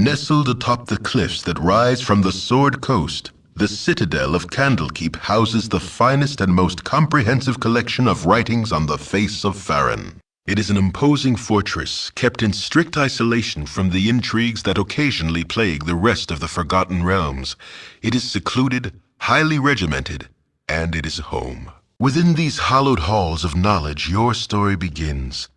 Nestled atop the cliffs that rise from the Sword Coast, the citadel of Candlekeep houses the finest and most comprehensive collection of writings on the face of Farron. It is an imposing fortress kept in strict isolation from the intrigues that occasionally plague the rest of the Forgotten Realms. It is secluded, highly regimented, and it is home. Within these hallowed halls of knowledge, your story begins.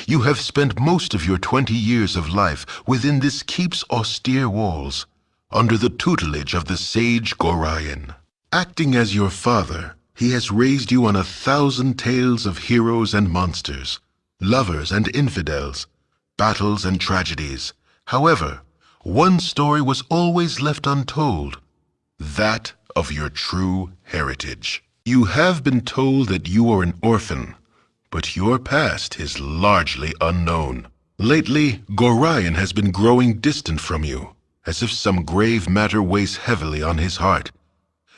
You have spent most of your 20 years of life within this keep's austere walls, under the tutelage of the sage Gorion. Acting as your father, he has raised you on 1,000 tales of heroes and monsters, lovers and infidels, battles and tragedies. However, one story was always left untold, that of your true heritage. You have been told that you are an orphan, but your past is largely unknown. Lately, Gorion has been growing distant from you, as if some grave matter weighs heavily on his heart.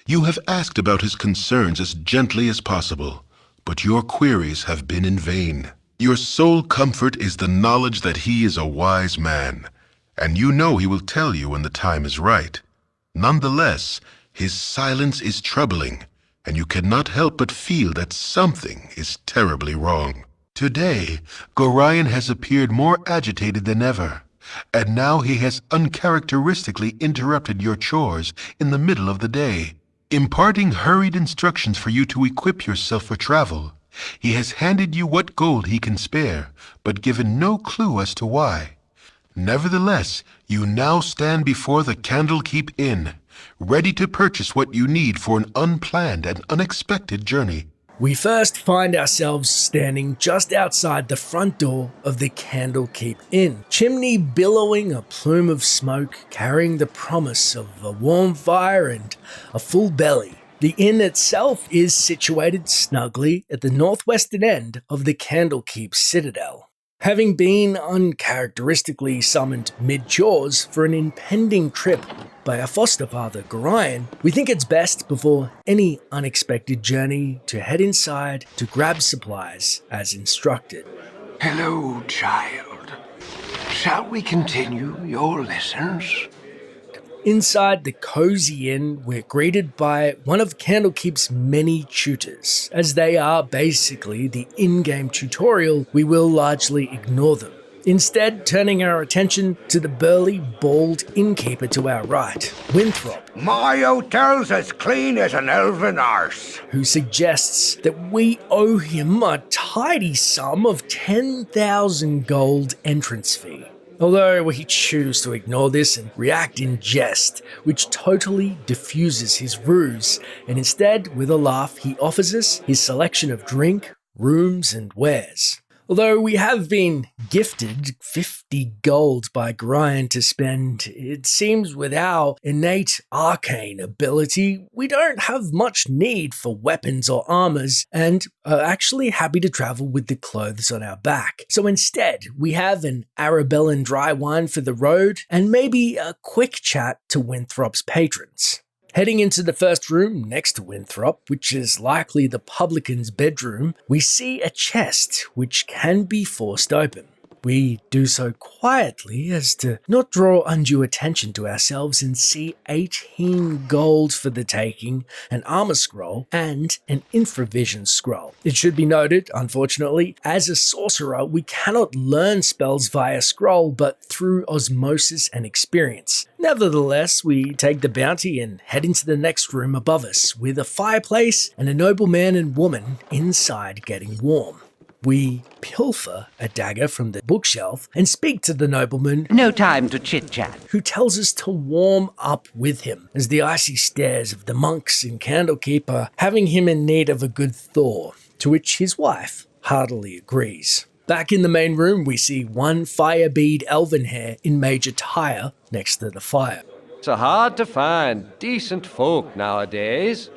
You have asked about his concerns as gently as possible, but your queries have been in vain. Your sole comfort is the knowledge that he is a wise man, and you know he will tell you when the time is right. Nonetheless, his silence is troubling, and you cannot help but feel that something is terribly wrong. Today, Gorion has appeared more agitated than ever, and now he has uncharacteristically interrupted your chores in the middle of the day, imparting hurried instructions for you to equip yourself for travel. He has handed you what gold he can spare, but given no clue as to why. Nevertheless, you now stand before the Candlekeep Inn, ready to purchase what you need for an unplanned and unexpected journey. We first find ourselves standing just outside the front door of the Candlekeep Inn, chimney billowing a plume of smoke, carrying the promise of a warm fire and a full belly. The inn itself is situated snugly at the northwestern end of the Candlekeep Citadel. Having been uncharacteristically summoned mid-chores for an impending trip by our foster father Gorion, we think it's best before any unexpected journey to head inside to grab supplies as instructed. Hello, child. Shall we continue your lessons? Inside the cozy inn, we're greeted by one of Candlekeep's many tutors. As they are basically the in-game tutorial, we will largely ignore them, instead turning our attention to the burly, bald innkeeper to our right, Winthrop. My hotel's as clean as an elven arse. Who suggests that we owe him a tidy sum of 10,000 gold entrance fee. Although we choose to ignore this and react in jest, which totally diffuses his ruse, and instead, with a laugh, he offers us his selection of drink, rooms, and wares. Although we have been gifted 50 gold by Gorion to spend, it seems with our innate arcane ability, we don't have much need for weapons or armors and are actually happy to travel with the clothes on our back. So instead, we have an Arabellan dry wine for the road and maybe a quick chat to Winthrop's patrons. Heading into the first room next to Winthrop, which is likely the publican's bedroom, we see a chest which can be forced open. We do so quietly as to not draw undue attention to ourselves and see 18 gold for the taking, an armor scroll, and an infravision scroll. It should be noted, unfortunately, as a sorcerer, we cannot learn spells via scroll, but through osmosis and experience. Nevertheless, we take the bounty and head into the next room above us, with a fireplace and a nobleman and woman inside getting warm. We pilfer a dagger from the bookshelf and speak to the nobleman, No time to chit-chat. who tells us to warm up with him, as the icy stares of the monks in Candlekeep are having him in need of a good thaw, to which his wife heartily agrees. Back in the main room, we see one firebead elven hair in mage attire next to the fire. It's hard to find decent folk nowadays.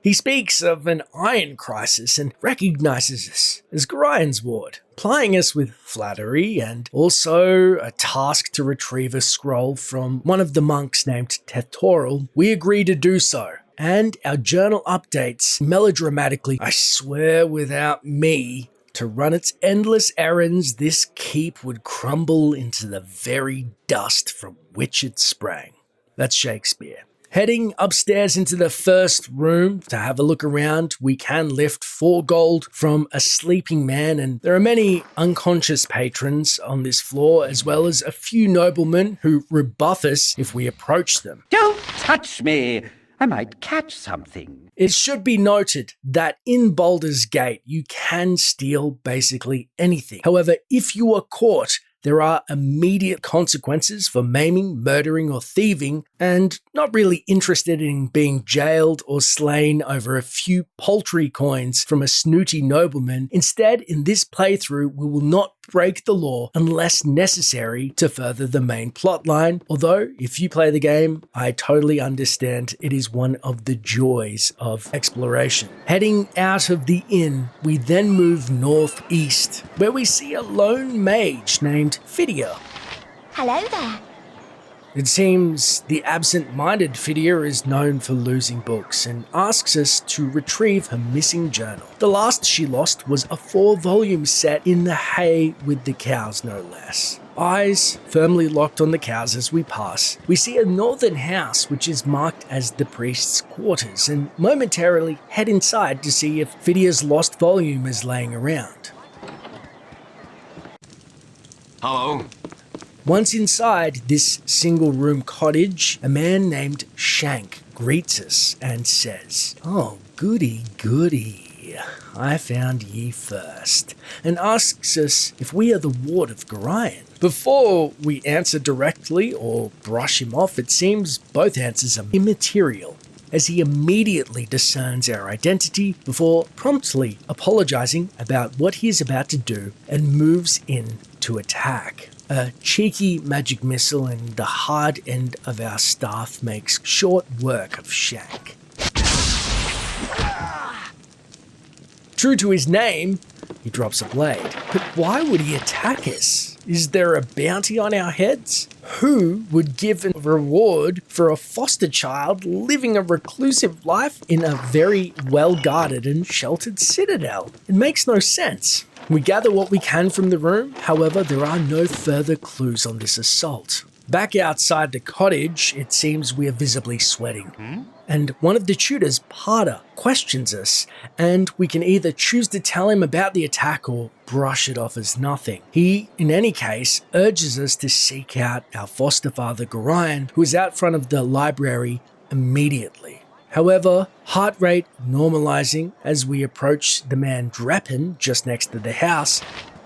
He speaks of an iron crisis and recognizes us as Gorion's ward, plying us with flattery and also a task to retrieve a scroll from one of the monks named Tethtoril. We agree to do so, and our journal updates melodramatically, I swear without me, To run its endless errands, this keep would crumble into the very dust from which it sprang. That's Shakespeare. Heading upstairs into the first room to have a look around, we can lift 4 gold from a sleeping man, and there are many unconscious patrons on this floor, as well as a few noblemen who rebuff us if we approach them. Don't touch me! I might catch something. It should be noted that in Baldur's Gate, you can steal basically anything. However, if you are caught, there are immediate consequences for maiming, murdering, or thieving, and not really interested in being jailed or slain over a few paltry coins from a snooty nobleman. Instead, in this playthrough, we will not break the law unless necessary to further the main plotline. Although, if you play the game, I totally understand it is one of the joys of exploration. Heading out of the inn, we then move northeast, where we see a lone mage named Phidia. Hello there. It seems the absent-minded Phidia is known for losing books and asks us to retrieve her missing journal. The last she lost was a 4-volume set in the hay with the cows, no less. Eyes firmly locked on the cows as we pass, we see a northern house which is marked as the priest's quarters and momentarily head inside to see if Phidia's lost volume is laying around. Hello? Once inside this single-room cottage, a man named Shank greets us and says, "Oh, goody, goody, I found ye first," and asks us if we are the ward of Gorion. Before we answer directly or brush him off, it seems both answers are immaterial, as he immediately discerns our identity before promptly apologizing about what he is about to do and moves in to attack. A cheeky magic missile in the hard end of our staff makes short work of Shank. True to his name, he drops a blade. But why would he attack us? Is there a bounty on our heads? Who would give a reward for a foster child living a reclusive life in a very well-guarded and sheltered citadel? It makes no sense. We gather what we can from the room, however, there are no further clues on this assault. Back outside the cottage, it seems we are visibly sweating. And one of the tutors, Parda, questions us, and we can either choose to tell him about the attack or brush it off as nothing. He, in any case, urges us to seek out our foster father, Gorion, who is out front of the library immediately. However, heart rate normalizing as we approach the man Dreppen just next to the house.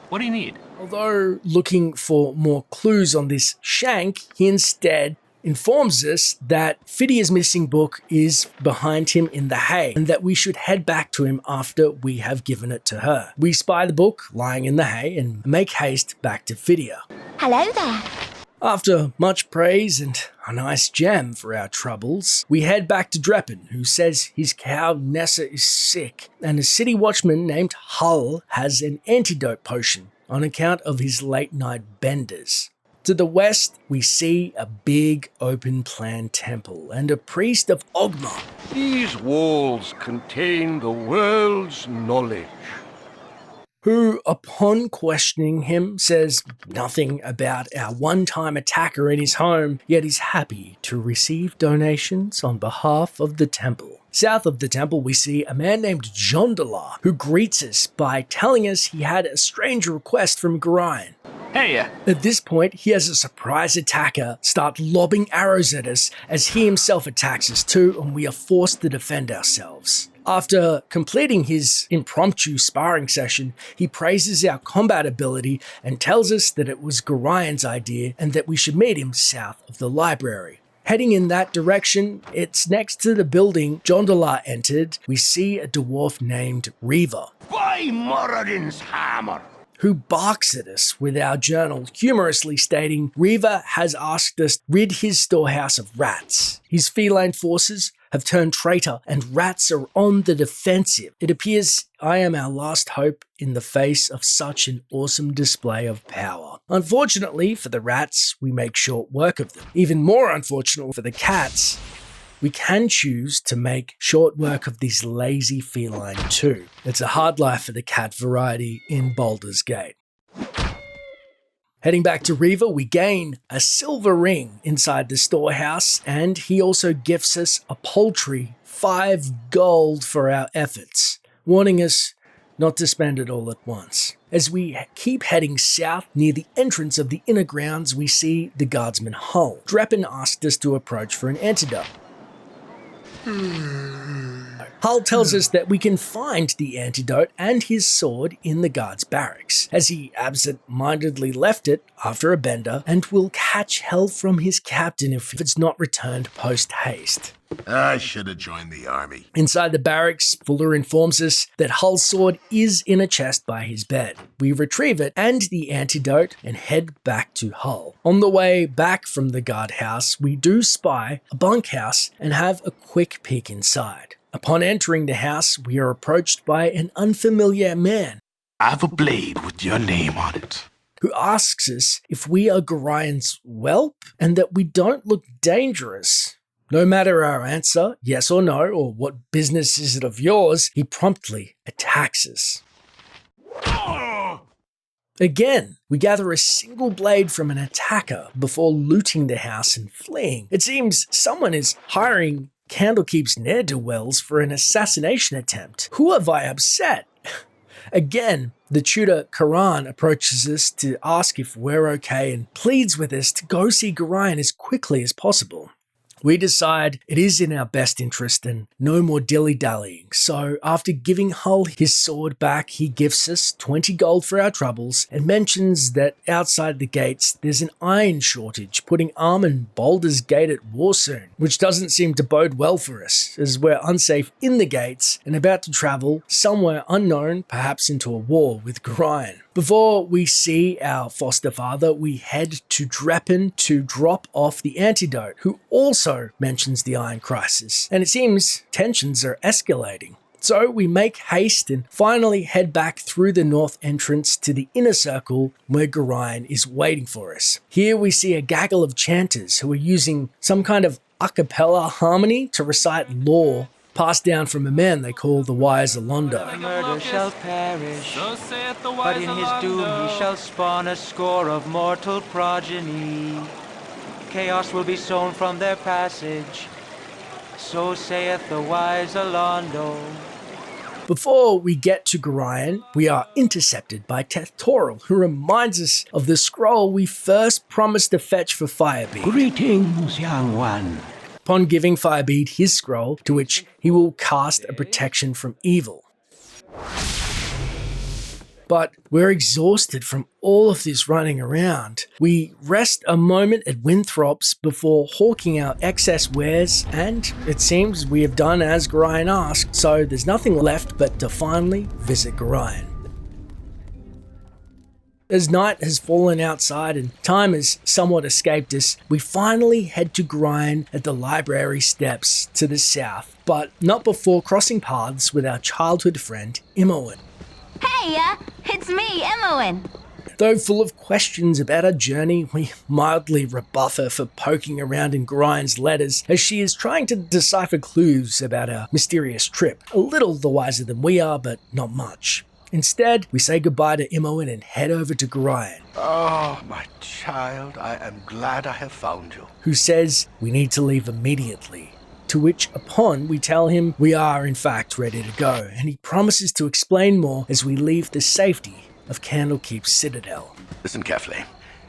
What do you need? Although looking for more clues on this Shank, he instead informs us that Phidia's missing book is behind him in the hay and that we should head back to him after we have given it to her. We spy the book lying in the hay and make haste back to Phidia. Hello there. After much praise and a nice gem for our troubles, we head back to Dreppen, who says his cow Nessa is sick, and a city watchman named Hull has an antidote potion on account of his late-night benders. To the west, we see a big open-plan temple and a priest of Ogma. These walls contain the world's knowledge. Who, upon questioning him, says nothing about our one-time attacker in his home, yet is happy to receive donations on behalf of the temple. South of the temple, we see a man named Jondalar, who greets us by telling us he had a strange request from Gorion. Hey, At this point, he has a surprise attacker start lobbing arrows at us as he himself attacks us too, and we are forced to defend ourselves. After completing his impromptu sparring session, he praises our combat ability and tells us that it was Gorion's idea and that we should meet him south of the library. Heading in that direction, it's next to the building Jondalar entered, we see a dwarf named Reva, By Moradin's hammer! who barks at us with our journal, humorously stating Reva has asked us to rid his storehouse of rats. His feline forces have turned traitor and rats are on the defensive. It appears I am our last hope in the face of such an awesome display of power. Unfortunately for the rats, we make short work of them. Even more unfortunate for the cats, We can choose to make short work of this lazy feline too. It's a hard life for the cat variety in Baldur's Gate. Heading back to Reaver, we gain a silver ring inside the storehouse, and he also gifts us a paltry 5 gold for our efforts, warning us not to spend it all at once. As we keep heading south near the entrance of the inner grounds, we see the guardsman Hull. Dreppen asked us to approach for an antidote. Hull tells us that we can find the antidote and his sword in the guard's barracks, as he absent-mindedly left it after a bender and will catch hell from his captain if it's not returned post-haste. I should have joined the army. Inside the barracks, Fuller informs us that Hull's sword is in a chest by his bed. We retrieve it and the antidote and head back to Hull. On the way back from the guardhouse, we do spy a bunkhouse and have a quick peek inside. Upon entering the house, we are approached by an unfamiliar man I have a blade with your name on it. who asks us if we are Gorian's whelp and that we don't look dangerous. No matter our answer, yes or no, or what business is it of yours, he promptly attacks us. Again, we gather a single blade from an attacker before looting the house and fleeing. It seems someone is hiring Candlekeep's ne'er-do-wells for an assassination attempt. Who have I upset? Again, the tutor Karan approaches us to ask if we're okay and pleads with us to go see Gorian as quickly as possible. We decide it is in our best interest and no more dilly-dallying. So after giving Hull his sword back, he gives us 20 gold for our troubles and mentions that outside the gates there's an iron shortage, putting Arm and Baldur's Gate at war soon, which doesn't seem to bode well for us, as we're unsafe in the gates and about to travel somewhere unknown, perhaps into a war with Gorian. Before we see our foster father, we head to Dreppen to drop off the antidote, who also mentions the Iron Crisis, and it seems tensions are escalating. So we make haste and finally head back through the north entrance to the inner circle where Gorian is waiting for us. Here we see a gaggle of chanters who are using some kind of a cappella harmony to recite lore passed down from a man they call the Wise Alondo. Murder shall perish, but in his doom he shall spawn a score of mortal progeny. Chaos will be sown from their passage, so saith the Wise Alondo. Before we get to Gorian, we are intercepted by Tethtoril, who reminds us of the scroll we first promised to fetch for Firebeard. Greetings, young one. Upon giving Firebeard his scroll, to which he will cast a protection from evil. But we're exhausted from all of this running around. We rest a moment at Winthrop's before hawking our excess wares, and it seems we have done as Gorian asked, so there's nothing left but to finally visit Gorian. As night has fallen outside and time has somewhat escaped us, we finally head to Gorian at the library steps to the south, but not before crossing paths with our childhood friend Imoen. Hey, it's me, Imoen. Though full of questions about our journey, we mildly rebuff her for poking around in Gorian's letters as she is trying to decipher clues about our mysterious trip. A little the wiser than we are, but not much. Instead, we say goodbye to Imoen and head over to Gorian, Oh, my child, I am glad I have found you. who says we need to leave immediately. To which, upon we tell him we are in fact ready to go, and he promises to explain more as we leave the safety of Candlekeep's citadel. Listen carefully.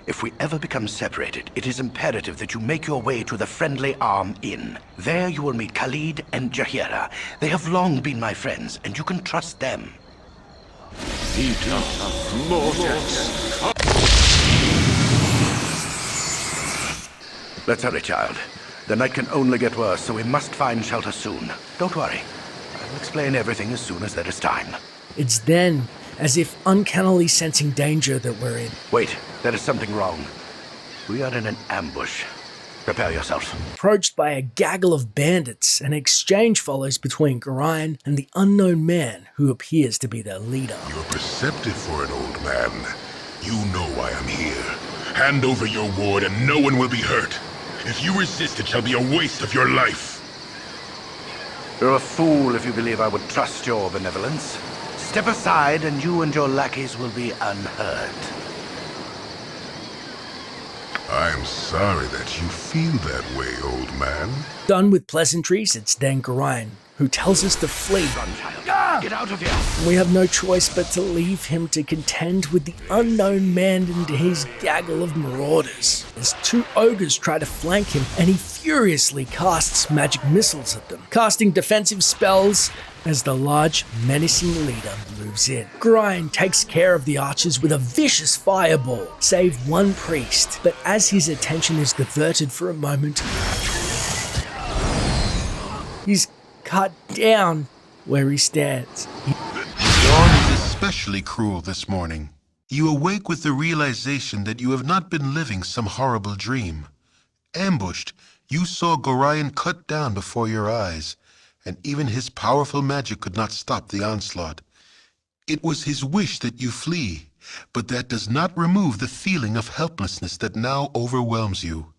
If we ever become separated, it is imperative that you make your way to the Friendly Arm Inn. There you will meet Khalid and Jahira. They have long been my friends, and you can trust them. Let's hurry, child. The night can only get worse, so we must find shelter soon. Don't worry. I'll explain everything as soon as there is time. It's then, as if uncannily sensing danger, that we're in. Wait, there is something wrong. We are in an ambush. Prepare yourself. Approached by a gaggle of bandits, an exchange follows between Gorian and the unknown man who appears to be their leader. You're perceptive for an old man. You know why I'm here. Hand over your ward and no one will be hurt. If you resist, it shall be a waste of your life. You're a fool if you believe I would trust your benevolence. Step aside and you and your lackeys will be unheard. I'm sorry that you feel that way, old man. Done with pleasantries, it's then Gorion, who tells us to flee. Run, child. Get out of here. We have no choice but to leave him to contend with the unknown man and his gaggle of marauders. As two ogres try to flank him, and he furiously casts magic missiles at them, casting defensive spells as the large, menacing leader moves in. Gorion takes care of the archers with a vicious fireball, save one priest, but as his attention is diverted for a moment, he's cut down where he stands. Dawn is especially cruel this morning. You awake with the realization that you have not been living some horrible dream. Ambushed, you saw Gorion cut down before your eyes, and even his powerful magic could not stop the onslaught. It was his wish that you flee, but that does not remove the feeling of helplessness that now overwhelms you.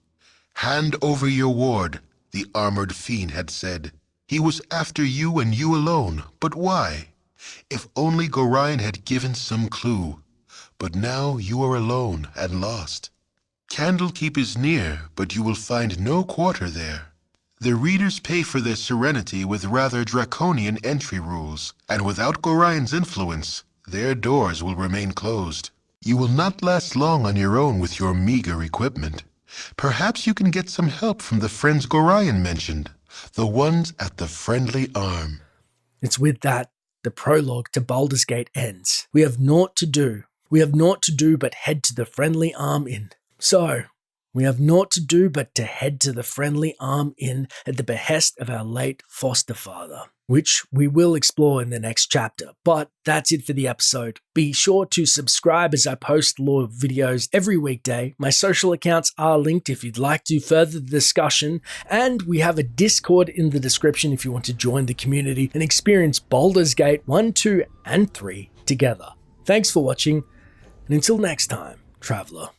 Hand over your ward, the armored fiend had said. He was after you and you alone, but why? If only Gorion had given some clue. But now you are alone and lost. Candlekeep is near, but you will find no quarter there. The readers pay for their serenity with rather draconian entry rules, and without Gorion's influence, their doors will remain closed. You will not last long on your own with your meager equipment. Perhaps you can get some help from the friends Gorion mentioned, the ones at the Friendly Arm. It's with that the prologue to Baldur's Gate ends. We have naught to do. We have naught to do but head to the Friendly Arm Inn. So, we have naught to do but to head to the Friendly Arm Inn at the behest of our late foster father, which we will explore in the next chapter. But that's it for the episode. Be sure to subscribe as I post lore videos every weekday. My social accounts are linked if you'd like to further the discussion, and we have a Discord in the description if you want to join the community and experience Baldur's Gate 1, 2, and 3 together. Thanks for watching, and until next time, Traveller.